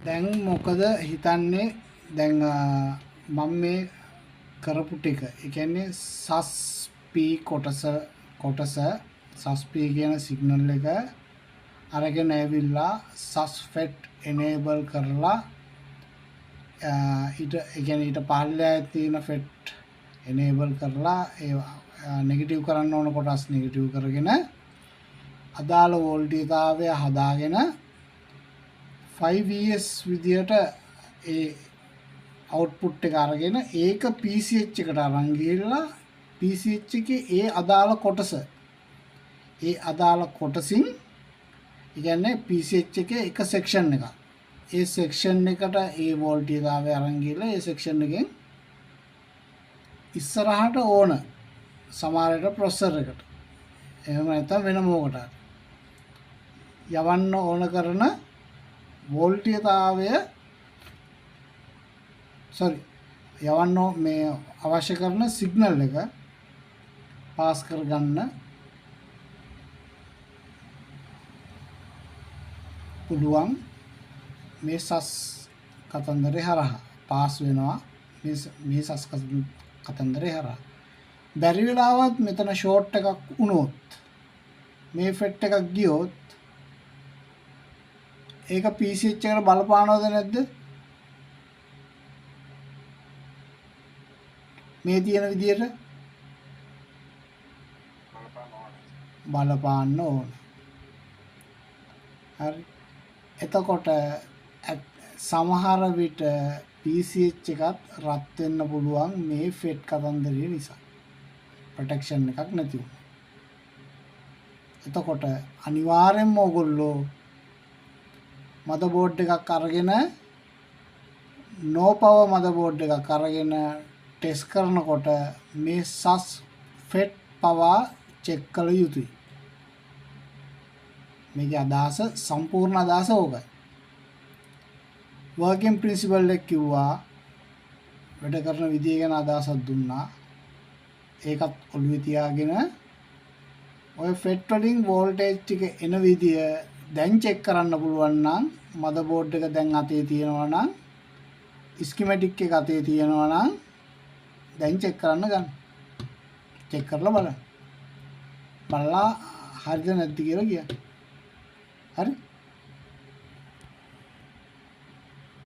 දැන් මොකද හිතන්නේ දැන් මම මේ කරපු ටික. ඒ කියන්නේ susp කොටස susp කියන සිග්නල් එක අරගෙන ඇවිල්ලා susfet enable කරලා ඊට ඒ කියන්නේ ඊට පහළට තියෙන fet enable කරලා ඒ නෙගටිව් කරන්න ඕන කොටස් නෙගටිව් කරගෙන අදාළ වෝල්ටේජතාවය හදාගෙන 5vs විදියට ඒ අවුට්පුට් එක අරගෙන ඒක PCH එකට අරන් ගිහලා PCH එකේ ඒ අදාළ කොටසින් ඒ කියන්නේ PCH එකේ එක සෙක්ෂන් එකක්. ඒ සෙක්ෂන් එකට ඒ වෝල්ටේජතාවය අරන් ගිහලා ඒ සෙක්ෂන් එකෙන් ඉස්සරහට ඕන සමහරට ප්‍රොසෙසර් එකට එහෙම නැත්නම් වෙන මොකටද යවන්න ඕන කරන වෝල්ටේජතාවය යවන්න මේ අවශ්‍ය කරන සිග්නල් එක පාස් කරගන්න පුළුවන් මේ සස් කතන්දරේ හරහා පාස් වෙනවා මේ සස් කතන්දරේ හරහා බැරි වෙලාවත් මෙතන ෂෝට් එකක් වුණොත් මේ ෆෙට් එකක් ගියොත් ඒක PCH එකට බලපානවද නැද්ද මේ තියෙන විදියට බලපාන්න ඕන. හරි. එතකොට සමහර විට PCH එකත් රත් වෙන්න පුළුවන් මේ ෆෙට් කතන්දරය නිසා. ප්‍රොටෙක්ෂන් එකක් නැති වුණා. එතකොට අනිවාර්යෙන්ම ඕගොල්ලෝ මදර්බෝඩ් එකක් අරගෙන no power මදර්බෝඩ් එකක් අරගෙන ටෙස්ට් කරනකොට මේ සස් ෆෙට් පවර් චෙක් කළ යුතුයි. මේකේ අදහස සම්පූර්ණ අදහස ඕකයි. වර්කින් ප්‍රින්සිපල් එක කිව්වා වැඩ කරන විදිය ගැන අදහසක් දුන්නා. ඒකත් ඔළුවේ තියාගෙන ඔය ෆෙට් වලින් වෝල්ටේජ් ටික එන විදිය දැන් චෙක් කරන්න පුළුවන් නම් මදර්බෝඩ් එක දැන් අතේ තියෙනවා නම් ස්කීමැටික් එක අතේ තියෙනවා නම් දැන් චෙක් කරන්න ගන්න. චෙක් කරලා බලන්න. බලලා හරිද නැද්ද කියලා කියන්න. හරි